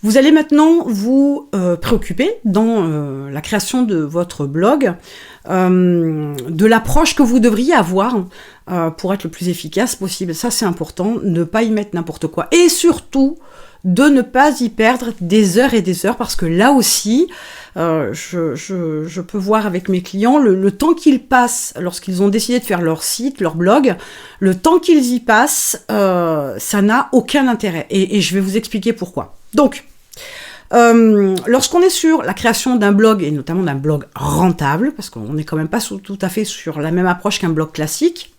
Vous allez maintenant vous préoccuper dans la création de votre blog de l'approche que vous devriez avoir pour être le plus efficace possible. Ça, c'est important, ne pas y mettre n'importe quoi. Et surtout, de ne pas y perdre des heures et des heures, parce que là aussi, je peux voir avec mes clients, le temps qu'ils passent lorsqu'ils ont décidé de faire leur site, leur blog, le temps qu'ils y passent, ça n'a aucun intérêt. Et je vais vous expliquer pourquoi. Donc, lorsqu'on est sur la création d'un blog, et notamment d'un blog rentable, parce qu'on n'est quand même pas tout à fait sur la même approche qu'un blog classique,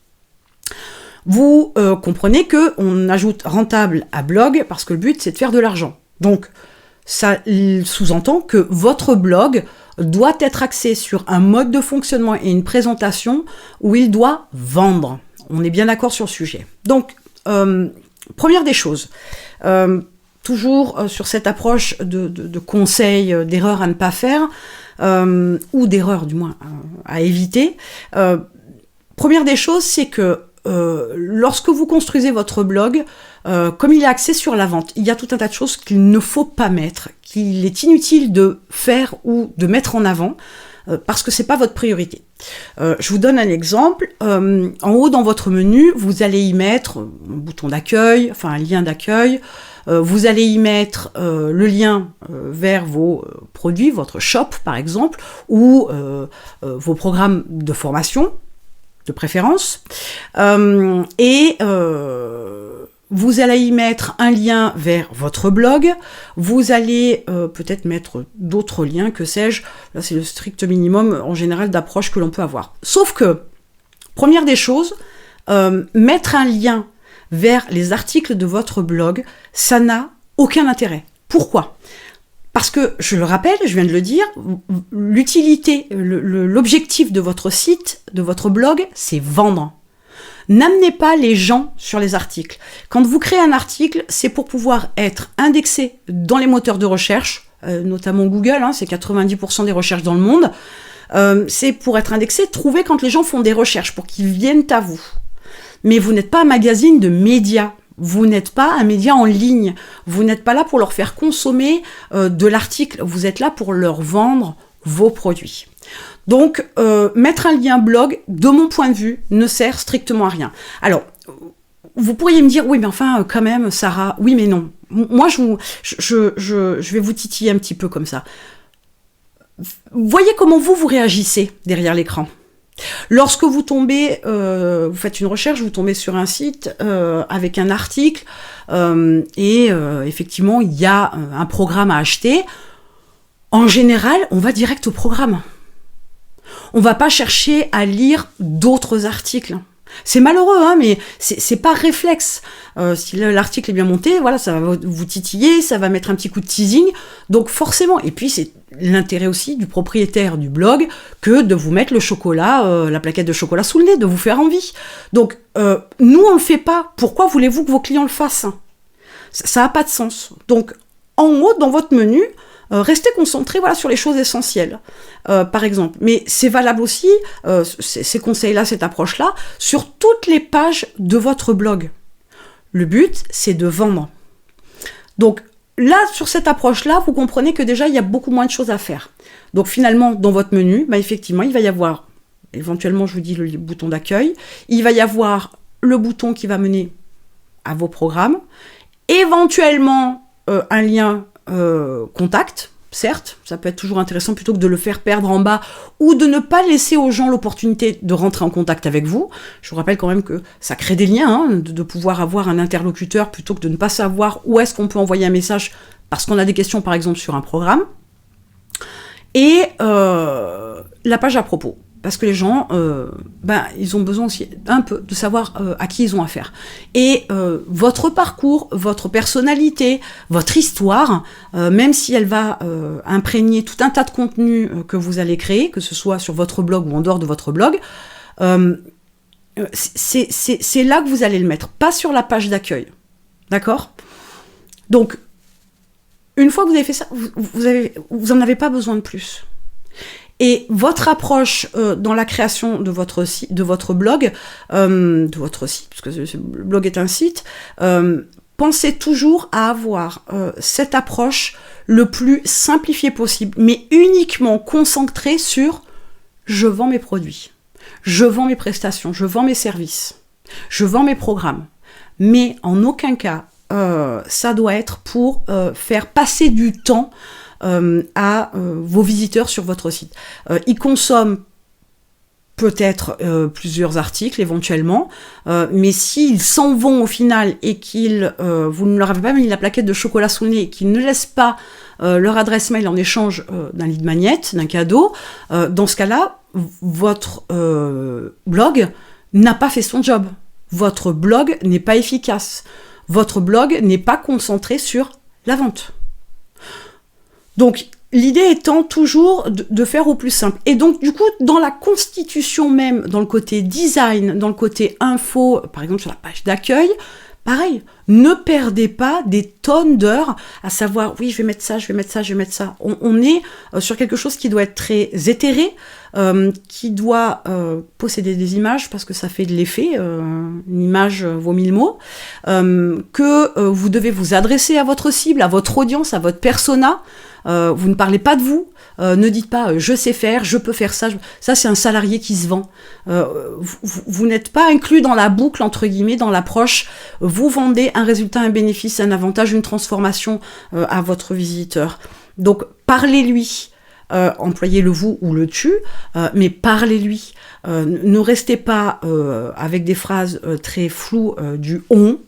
vous comprenez qu'on ajoute rentable à blog parce que le but, c'est de faire de l'argent. Donc, ça sous-entend que votre blog doit être axé sur un mode de fonctionnement et une présentation où il doit vendre. On est bien d'accord sur le sujet. Donc, première des choses, toujours sur cette approche de conseils, d'erreurs à ne pas faire, ou d'erreurs du moins à éviter. Première des choses, c'est que lorsque vous construisez votre blog, comme il est axé sur la vente, il y a tout un tas de choses qu'il ne faut pas mettre, qu'il est inutile de faire ou de mettre en avant, parce que c'est pas votre priorité. Je vous donne un exemple. En haut dans votre menu, vous allez y mettre un bouton d'accueil, enfin un lien d'accueil. Vous allez y mettre le lien vers vos produits, votre shop par exemple, ou vos programmes de formation, de préférence. Vous allez y mettre un lien vers votre blog. Vous allez peut-être mettre d'autres liens, que sais-je. Là, c'est le strict minimum en général d'approche que l'on peut avoir. Sauf que, première des choses, mettre un lien vers les articles de votre blog, ça n'a aucun intérêt. Pourquoi ? Parce que, je le rappelle, je viens de le dire, l'utilité, l'objectif de votre site, de votre blog, c'est vendre. N'amenez pas les gens sur les articles. Quand vous créez un article, c'est pour pouvoir être indexé dans les moteurs de recherche, notamment Google, c'est 90% des recherches dans le monde. C'est pour être indexé, trouvé quand les gens font des recherches, pour qu'ils viennent à vous. Mais vous n'êtes pas un magazine de médias. Vous n'êtes pas un média en ligne. Vous n'êtes pas là pour leur faire consommer de l'article. Vous êtes là pour leur vendre vos produits. Donc, mettre un lien blog, de mon point de vue, ne sert strictement à rien. Alors, vous pourriez me dire, oui, mais enfin, quand même, Sarah, oui, mais non. Moi, je vais vous titiller un petit peu comme ça. Voyez comment vous réagissez derrière l'écran. Lorsque vous tombez, vous faites une recherche, vous tombez sur un site avec un article et effectivement, il y a un programme à acheter. En général, on va direct au programme. On va pas chercher à lire d'autres articles. C'est malheureux, mais c'est pas réflexe. Si l'article est bien monté, voilà, ça va vous titiller, ça va mettre un petit coup de teasing. Donc forcément, et puis c'est l'intérêt aussi du propriétaire du blog que de vous mettre le chocolat, la plaquette de chocolat sous le nez, de vous faire envie. Donc nous on le fait pas. Pourquoi voulez-vous que vos clients le fassent ? Ça a pas de sens. Donc en haut dans votre menu, restez concentrés sur les choses essentielles, par exemple. Mais c'est valable aussi, ces conseils-là, cette approche-là, sur toutes les pages de votre blog. Le but, c'est de vendre. Donc là, sur cette approche-là, vous comprenez que déjà, il y a beaucoup moins de choses à faire. Donc finalement, dans votre menu, effectivement, il va y avoir, éventuellement, je vous dis, le bouton d'accueil. Il va y avoir le bouton qui va mener à vos programmes. Éventuellement, un lien contact, certes, ça peut être toujours intéressant plutôt que de le faire perdre en bas ou de ne pas laisser aux gens l'opportunité de rentrer en contact avec vous. Je vous rappelle quand même que ça crée des liens, de pouvoir avoir un interlocuteur plutôt que de ne pas savoir où est-ce qu'on peut envoyer un message parce qu'on a des questions par exemple sur un programme. Et la page à propos. Parce que les gens, ils ont besoin aussi un peu de savoir à qui ils ont affaire. Et votre parcours, votre personnalité, votre histoire, même si elle va imprégner tout un tas de contenus que vous allez créer, que ce soit sur votre blog ou en dehors de votre blog, c'est là que vous allez le mettre, pas sur la page d'accueil. D'accord ? Donc, une fois que vous avez fait ça, vous en avez pas besoin de plus. Et votre approche dans la création de votre site, de votre blog, de votre site, parce que le blog est un site, pensez toujours à avoir cette approche le plus simplifiée possible, mais uniquement concentrée sur « je vends mes produits, je vends mes prestations, je vends mes services, je vends mes programmes ». Mais en aucun cas, ça doit être pour faire passer du temps à vos visiteurs sur votre site. Ils consomment peut-être plusieurs articles éventuellement, mais s'ils s'en vont au final et vous ne leur avez pas mis la plaquette de chocolat sous le nez, et qu'ils ne laissent pas leur adresse mail en échange d'un lead magnet, d'un cadeau, dans ce cas-là, votre blog n'a pas fait son job. Votre blog n'est pas efficace. Votre blog n'est pas concentré sur la vente. Donc, l'idée étant toujours de faire au plus simple. Et donc, du coup, dans la constitution même, dans le côté design, dans le côté info, par exemple sur la page d'accueil, pareil, ne perdez pas des tonnes d'heures à savoir, oui, je vais mettre ça, je vais mettre ça, je vais mettre ça. On est sur quelque chose qui doit être très éthéré, qui doit posséder des images, parce que ça fait de l'effet, une image vaut 1000 mots, que vous devez vous adresser à votre cible, à votre audience, à votre persona. Vous ne parlez pas de vous, ne dites pas je sais faire, je peux faire ça. Ça, c'est un salarié qui se vend. Vous n'êtes pas inclus dans la boucle, entre guillemets, dans l'approche. Vous vendez un résultat, un bénéfice, un avantage, une transformation à votre visiteur. Donc, parlez-lui. Employez le vous ou le tu, mais parlez-lui. Ne restez pas avec des phrases très floues du on,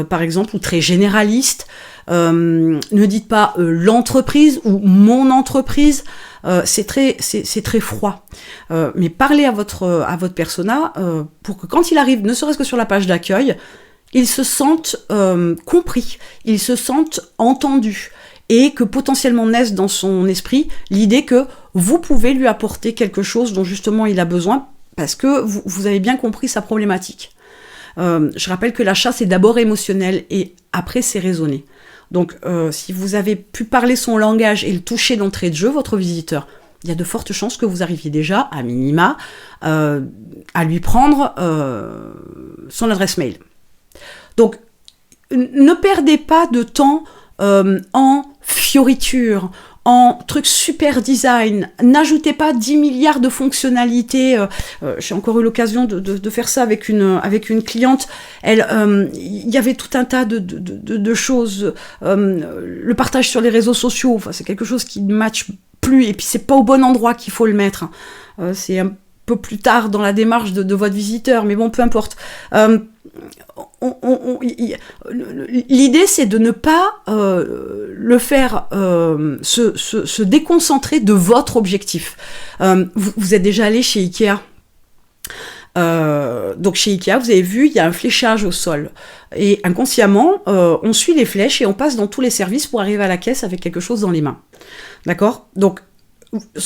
par exemple, ou très généralistes. Ne dites pas l'entreprise ou mon entreprise. C'est très froid. Mais parlez à votre persona pour que quand il arrive, ne serait-ce que sur la page d'accueil, il se sente compris, il se sente entendu. Et que potentiellement naisse dans son esprit l'idée que vous pouvez lui apporter quelque chose dont justement il a besoin parce que vous avez bien compris sa problématique. Je rappelle que l'achat, c'est d'abord émotionnel et après, c'est raisonné. Donc, si vous avez pu parler son langage et le toucher d'entrée de jeu, votre visiteur, il y a de fortes chances que vous arriviez déjà, à minima, à lui prendre son adresse mail. Donc, ne perdez pas de temps en fioritures, en trucs super design. N'ajoutez pas 10 milliards de fonctionnalités. J'ai encore eu l'occasion de faire ça avec une cliente. Il y avait tout un tas de choses. Le partage sur les réseaux sociaux, enfin, c'est quelque chose qui ne matche plus. Et puis, c'est pas au bon endroit qu'il faut le mettre. C'est un peu plus tard dans la démarche de votre visiteur, mais bon, peu importe. L'idée, c'est de ne pas le faire se déconcentrer de votre objectif. Vous êtes déjà allé chez Ikea. Donc chez Ikea, vous avez vu, il y a un fléchage au sol. Et inconsciemment, on suit les flèches et on passe dans tous les services pour arriver à la caisse avec quelque chose dans les mains. D'accord ? Donc,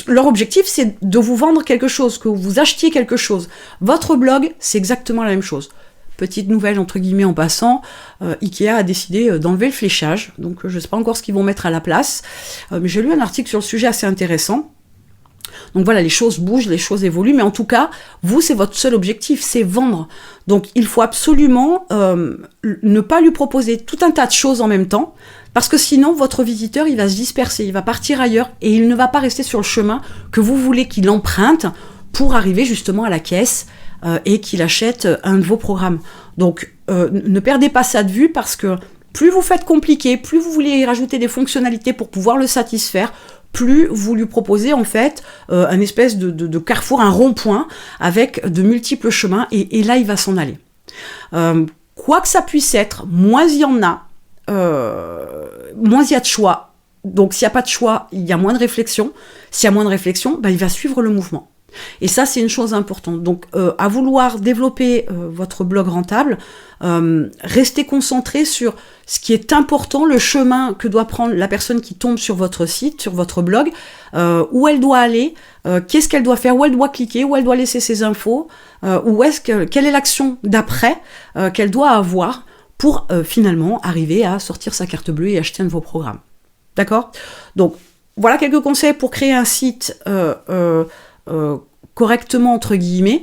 leur objectif, c'est de vous vendre quelque chose, que vous achetiez quelque chose. Votre blog, c'est exactement la même chose. Petite nouvelle, entre guillemets, en passant, Ikea a décidé d'enlever le fléchage. Donc, je ne sais pas encore ce qu'ils vont mettre à la place. Mais j'ai lu un article sur le sujet assez intéressant. Donc voilà, les choses bougent, les choses évoluent. Mais en tout cas, vous, c'est votre seul objectif, c'est vendre. Donc, il faut absolument ne pas lui proposer tout un tas de choses en même temps. Parce que sinon, votre visiteur, il va se disperser, il va partir ailleurs et il ne va pas rester sur le chemin que vous voulez qu'il emprunte pour arriver justement à la caisse et qu'il achète un de vos programmes. Donc, ne perdez pas ça de vue parce que plus vous faites compliqué, plus vous voulez y rajouter des fonctionnalités pour pouvoir le satisfaire, plus vous lui proposez en fait un espèce de carrefour, un rond-point avec de multiples chemins et là, il va s'en aller. Quoi que ça puisse être, moins il y en a, moins il y a de choix. Donc s'il n'y a pas de choix, il y a moins de réflexion. S'il y a moins de réflexion, il va suivre le mouvement. Et ça, c'est une chose importante. Donc à vouloir développer votre blog rentable, restez concentré sur ce qui est important, le chemin que doit prendre la personne qui tombe sur votre site, sur votre blog, où elle doit aller, qu'est-ce qu'elle doit faire, où elle doit cliquer, où elle doit laisser ses infos, quelle est l'action d'après qu'elle doit avoir pour finalement arriver à sortir sa carte bleue et acheter un de vos programmes. D'accord ? Donc, voilà quelques conseils pour créer un site correctement, entre guillemets.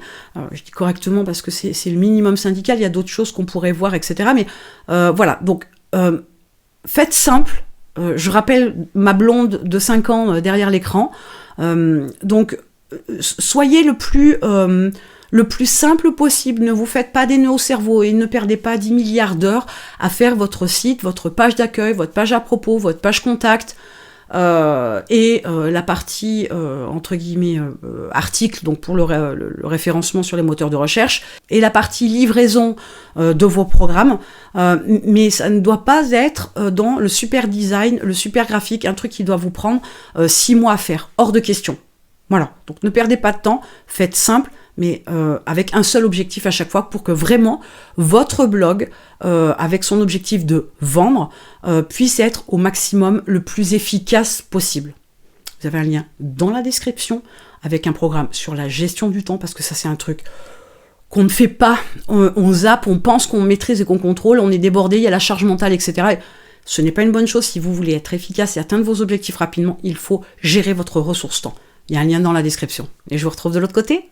Je dis correctement parce que c'est le minimum syndical, il y a d'autres choses qu'on pourrait voir, etc. Mais voilà, donc faites simple. Je rappelle ma blonde de 5 ans derrière l'écran. Donc, soyez le plus simple possible. Ne vous faites pas des nœuds au cerveau et ne perdez pas 10 milliards d'heures à faire votre site, votre page d'accueil, votre page à propos, votre page contact. La partie entre guillemets article, donc pour le référencement sur les moteurs de recherche, et la partie livraison de vos programmes, mais ça ne doit pas être dans le super design, le super graphique, un truc qui doit vous prendre 6 mois à faire, hors de question. Voilà, donc ne perdez pas de temps, faites simple, mais avec un seul objectif à chaque fois pour que vraiment votre blog, avec son objectif de vendre, puisse être au maximum le plus efficace possible. Vous avez un lien dans la description avec un programme sur la gestion du temps, parce que ça c'est un truc qu'on ne fait pas, on zappe, on pense qu'on maîtrise et qu'on contrôle, on est débordé, il y a la charge mentale, etc. Et ce n'est pas une bonne chose. Si vous voulez être efficace et atteindre vos objectifs rapidement, il faut gérer votre ressource temps. Il y a un lien dans la description. Et je vous retrouve de l'autre côté.